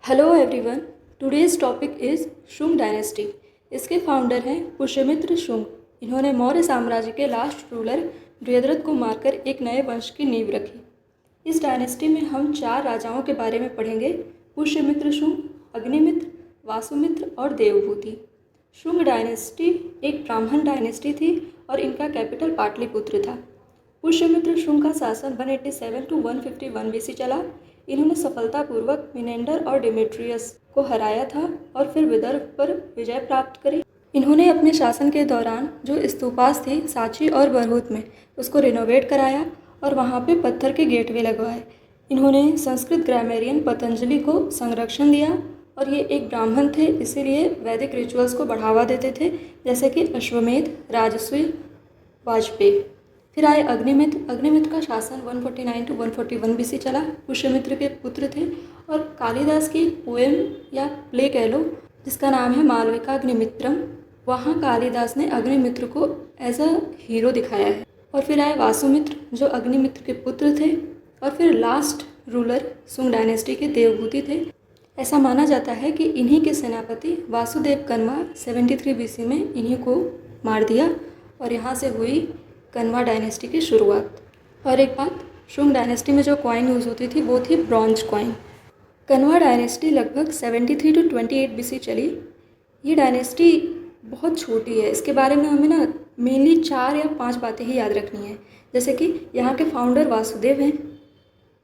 Hello everyone, today's topic is Shunga dynasty. इसके founder हैं पुष्यमित्र शुंग। इन्होंने मौर्य साम्राज्य के लास्ट रूलर बृहद्रथ को मारकर एक नए वंश की नींव रखी। इस डायनेस्टी में हम 4 राजाओं के बारे में पढ़ेंगे: पुष्यमित्र शुंग, अग्निमित्र, वासुमित्र और देवभूति। शुंग डायनेस्टी एक ब्राह्मण डायनेस्टी थी और इनका कैपिटल पाटलिपुत्र था। पुष्यमित्र शुंग का शासन 187 टू 151 बीसी चला। इन्होंने सफलतापूर्वक मिनेंडर और डिमेट्रियस को हराया था और फिर विदर्भ पर विजय प्राप्त करी। इन्होंने अपने शासन के दौरान जो स्तूपास थे सांची और बरहुत में, उसको रिनोवेट कराया और वहाँ पे पत्थर के गेटवे लगवाए। इन्होंने संस्कृत ग्रामेरियन पतंजलि को संरक्षण दिया और ये एक ब्राह्मण थे, इसीलिए वैदिक रिचुअल्स को बढ़ावा देते थे, जैसे कि अश्वमेध, राजसूय, वाजपेयी। फिर आए अग्निमित्र। अग्निमित्र का शासन 149 टू 141 बीसी चला। पुष्यमित्र के पुत्र थे और कालिदास की पोएम या प्ले कह लो, जिसका नाम है मालविकाग्निमित्रम, वहाँ कालिदास ने अग्निमित्र को एज अ हीरो दिखाया है। और फिर आए वासुमित्र, जो अग्निमित्र के पुत्र थे। और फिर लास्ट रूलर शुंग डायनेस्टी के देवभूति थे। ऐसा माना जाता है कि इन्हीं के सेनापति वासुदेव कन्वा 73 बीसी में इन्हीं को मार दिया और यहाँ से हुई कन्वा डायनेस्टी की शुरुआत। और एक बात, शुंग डायनेस्टी में जो कॉइन यूज़ होती थी वो थी ब्रॉन्ज कॉइन। कन्वा डायनेस्टी लगभग 73 टू 28 बीसी चली। ये डायनेस्टी बहुत छोटी है। इसके बारे में हमें ना मेनली 4 या 5 बातें ही याद रखनी है। जैसे कि यहाँ के फाउंडर वासुदेव हैं।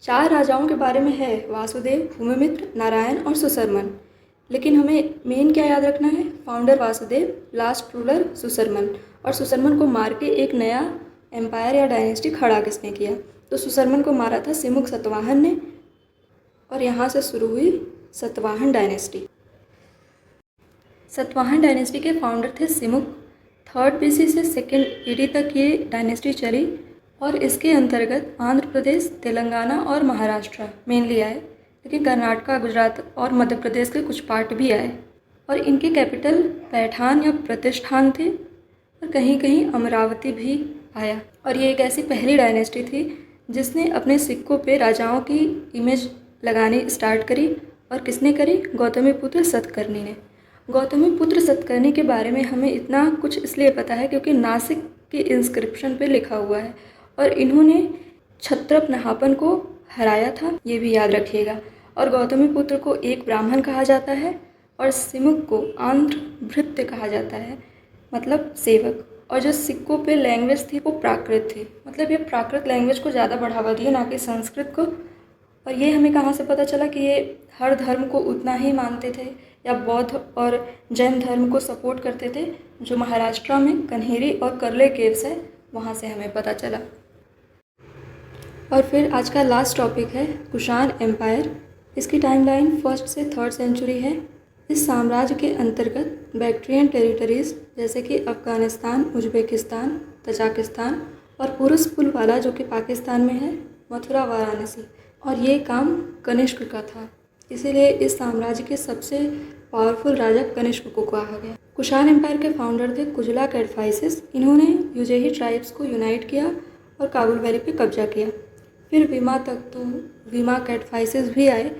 4 राजाओं के बारे में है: वासुदेव, भूमिमित्र, नारायण और सुशर्मन। लेकिन हमें मेन क्या याद रखना है? Founder Vasudev, last ruler Susharman. और सुशर्मन को मार के एक नया एम्पायर या डायनेस्टी खड़ा किसने किया? तो सुशर्मन को मारा था सिमुक सतवाहन ने और यहाँ से शुरू हुई सतवाहन डायनेस्टी। सतवाहन डायनेस्टी के फाउंडर थे सिमुक। 3rd बीसी से 2nd AD तक ये डायनेस्टी चली और इसके अंतर्गत आंध्र प्रदेश, तेलंगाना और महाराष्ट्र मेनली आए, लेकिन कर्नाटका, गुजरात और मध्य प्रदेश के कुछ पार्ट भी आए। और इनके कैपिटल पैठान या प्रतिष्ठान थे और कहीं कहीं अमरावती भी आया। और ये एक ऐसी पहली डायनेस्टी थी जिसने अपने सिक्कों पे राजाओं की इमेज लगानी स्टार्ट करी। और किसने करी? गौतमीपुत्र सतकर्णी ने। गौतमीपुत्र सतकर्णी के बारे में हमें इतना कुछ इसलिए पता है क्योंकि नासिक के इंस्क्रिप्शन पे लिखा हुआ है और इन्होंने क्षत्रप नहापन को हराया था, ये भी याद रखिएगा। और गौतमीपुत्र को एक ब्राह्मण कहा जाता है और सिमुक को आंध्र भृत्य कहा जाता है, मतलब सेवक। और जो सिक्कों पे लैंग्वेज थी वो प्राकृत थी, मतलब ये प्राकृत लैंग्वेज को ज़्यादा बढ़ावा दिया, ना कि संस्कृत को। और ये हमें कहाँ से पता चला कि ये हर धर्म को उतना ही मानते थे या बौद्ध और जैन धर्म को सपोर्ट करते थे? जो महाराष्ट्र में कन्हेरी और करले केव्स है, वहाँ से हमें पता चला। और फिर आज का लास्ट टॉपिक है कुषाण एम्पायर। इसकी टाइमलाइन 1st से 3rd सेंचुरी है। इस साम्राज्य के अंतर्गत बैक्ट्रियन टेरिटरीज जैसे कि अफ़गानिस्तान, उज़्बेकिस्तान, तजाकिस्तान और पुरुष वाला जो कि पाकिस्तान में है, मथुरा, वाराणसी, और ये काम कनिष्क का था। इसीलिए इस साम्राज्य के सबसे पावरफुल राजा कनिष्क को कहा गया। कुषाण एम्पायर के फाउंडर थे कुजला कैडफाइसिस। इन्होंने यूजेही ट्राइब्स को यूनाइट किया और काबुल वैली पे कब्जा किया। फिर विमा तख्तू, विमा कैडफाइसिस भी आए,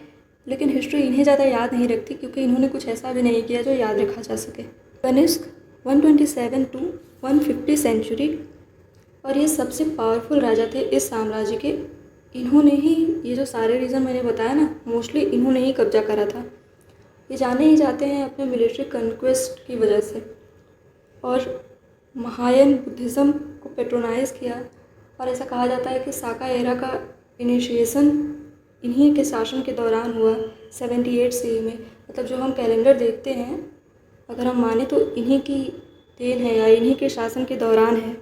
लेकिन हिस्ट्री इन्हें ज़्यादा याद नहीं रखती क्योंकि इन्होंने कुछ ऐसा भी नहीं किया जो याद रखा जा सके। कनिष्क 127 टू 150 सेंचुरी, और ये सबसे पावरफुल राजा थे इस साम्राज्य के। इन्होंने ही ये जो सारे रीज़न मैंने बताया ना, मोस्टली इन्होंने ही कब्जा करा था। ये जाने ही जाते हैं अपने मिलिट्री कन्क्वेस्ट की वजह से। और महायान बुद्धिज़्म को पेट्रोनाइज किया और ऐसा कहा जाता है कि साका एरा का इनिशिएशन इन्हीं के शासन के दौरान हुआ 78 CE में। मतलब जो हम कैलेंडर देखते हैं, अगर हम माने तो इन्हीं की देन है या इन्हीं के शासन के दौरान है।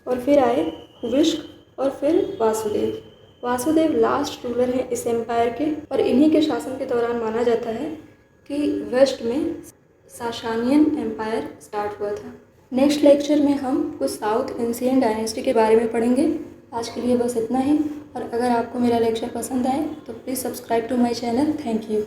और फिर आए हुविष्क और फिर वासुदेव। वासुदेव लास्ट रूलर हैं इस एम्पायर के और इन्हीं के शासन के दौरान माना जाता है कि वेस्ट में साशानियन एम्पायर स्टार्ट हुआ था। नेक्स्ट लेक्चर में हम कुछ साउथ एशियन डायनेस्टी के बारे में पढ़ेंगे। आज के लिए बस इतना ही। और अगर आपको मेरा लेक्चर पसंद आए तो please subscribe to my channel. Thank you.